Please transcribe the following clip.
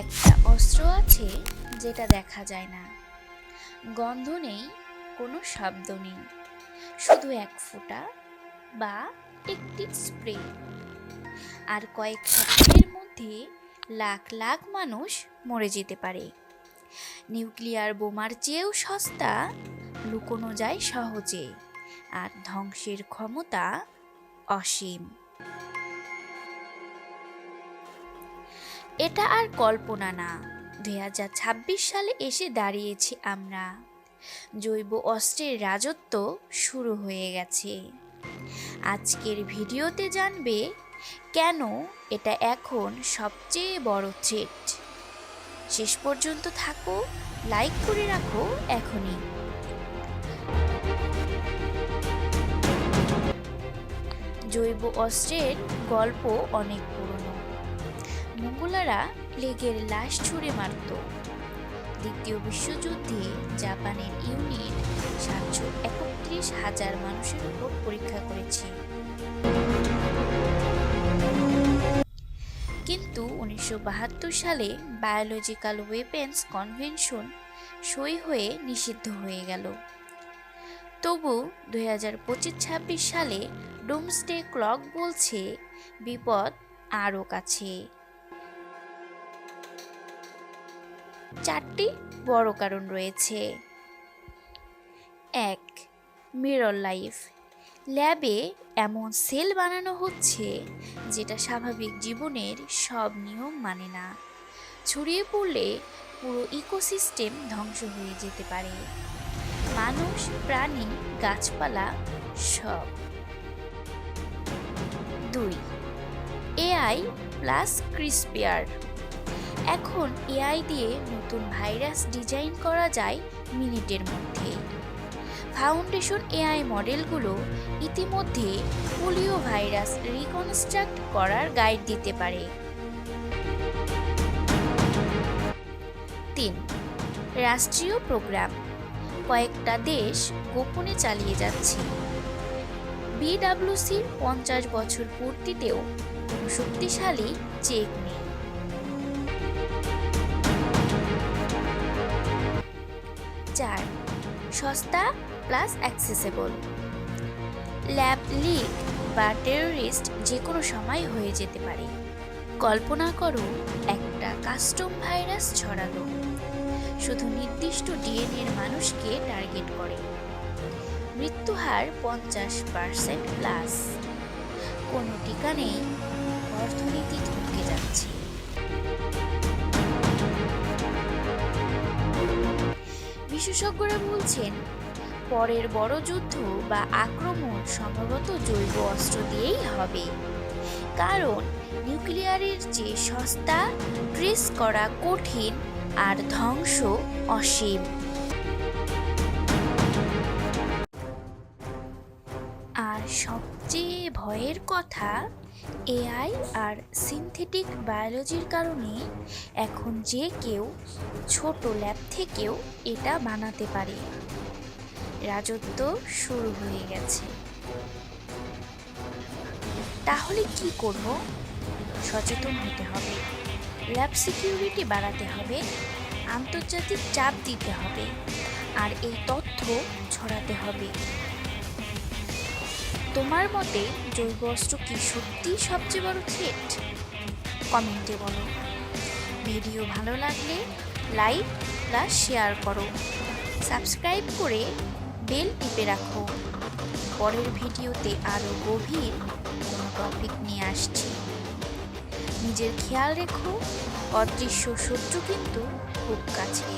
একটা অস্ত্র আছে যেটা দেখা যায় না, গন্ধ নেই, কোনো শব্দ নেই, শুধু এক ফোঁটা বা একটি স্প্রে, আর কয়েক সপ্তাহের মধ্যে লাখ লাখ মানুষ মরে যেতে পারে। নিউক্লিয়ার বোমার চেয়েও সস্তা, লুকোনো যায় সহজে, আর ধ্বংসের ক্ষমতা অসীম। এটা আর কল্পনা না, 2026 সালে এসে দাঁড়িয়েছি আমরা। জৈব অস্ত্রের রাজত্ব শুরু হয়ে গেছে। আজকের ভিডিওতে জানবে কেন এটা এখন সবচেয়ে বড় থ্রেট। শেষ পর্যন্ত থাকো, লাইক করে রাখো এখনই। জৈব অস্ত্রের গল্প অনেক পুরনো। মঙ্গোলরা প্লেগের লাশ ছুঁড়ে মারত। দ্বিতীয় বিশ্বযুদ্ধে জাপানের ইউনিট 731,000 মানুষের উপর পরীক্ষা করেছে। কিন্তু 1972 সালে বায়োলজিক্যাল ওয়েপেন্স কনভেনশন সই হয়ে নিষিদ্ধ হয়ে গেল। তবু 2025-26 সালে ডুমসডে ক্লক বলছে বিপদ আরও কাছে। 4টি বড় কারণ রয়েছে। 1. Mirror life. ল্যাবে এমন সেল বানানো হচ্ছে যেটা স্বাভাবিক জীবনের সব নিয়ম মানে না। ছড়িয়ে পড়লে পুরো ইকোসিস্টেম ধ্বংস হয়ে যেতে পারে, মানুষ, প্রাণী, গাছপালা সব। 2. AI plus CRISPR. এখন এআই দিয়ে নতুন ভাইরাস ডিজাইন করা যায় মিনিটের মধ্যে। ফাউন্ডেশন এআই মডেলগুলো ইতিমধ্যে পোলিও ভাইরাস রিকনস্ট্রাক্ট করার গাইড দিতে পারে। 3. রাষ্ট্রীয় প্রোগ্রাম। কয়েকটা দেশ গোপনে চালিয়ে যাচ্ছে। বিডব্লিউসির 50 বছর পূর্তিতেও কোনো শক্তিশালী চেক নেই। 4. সস্তা প্লাস অ্যাক্সেসেবল। ল্যাব লিক বা টেররিস্ট যে কোনো সময় হয়ে যেতে পারে। কল্পনা করো একটা কাস্টম ভাইরাস ছড়ালো, শুধু নির্দিষ্ট ডিএনএর মানুষকে টার্গেট করে। মৃত্যুহার 50% প্লাস। কোনো টিকা নেই, অর্থনীতি থমকে যাচ্ছে। বিশেষজ্ঞরা বলছেন পরের বড় যুদ্ধ বা আক্রমণ সম্ভবত জৈব অস্ত্র দিয়েই হবে, কারণ নিউক্লিয়ারের চেয়ে সস্তা, ট্রেস করা কঠিন, আর ধ্বংস অসীম। আর সবচেয়ে ভয়ের কথা, এআই আর সিনথেটিক বায়োলজির কারণে এখন যে কেউ ছোট ল্যাব থেকেও এটা বানাতে পারে। রাজত্ব শুরু হয়ে গেছে। তাহলে কি করব? সচেতন হতে হবে, ল্যাব সিকিউরিটি বাড়াতে হবে, আন্তর্জাতিক চাপ দিতে হবে, আর এই তথ্য ছড়াতে হবে। তোমার মতে জৈব অস্ত্র কি সত্যি সবচেয়ে বড় থ্রেট? কমেন্টে বলো। ভিডিও ভালো লাগলে লাইক প্লাস শেয়ার করো, সাবস্ক্রাইব করে বেল টিপে রাখো। পরের ভিডিওতে আরও গভীর কোনো টপিক নিয়ে আসছি। নিজের খেয়াল রেখো, অদৃশ্য শত্রু কিন্তু খুব কাছে।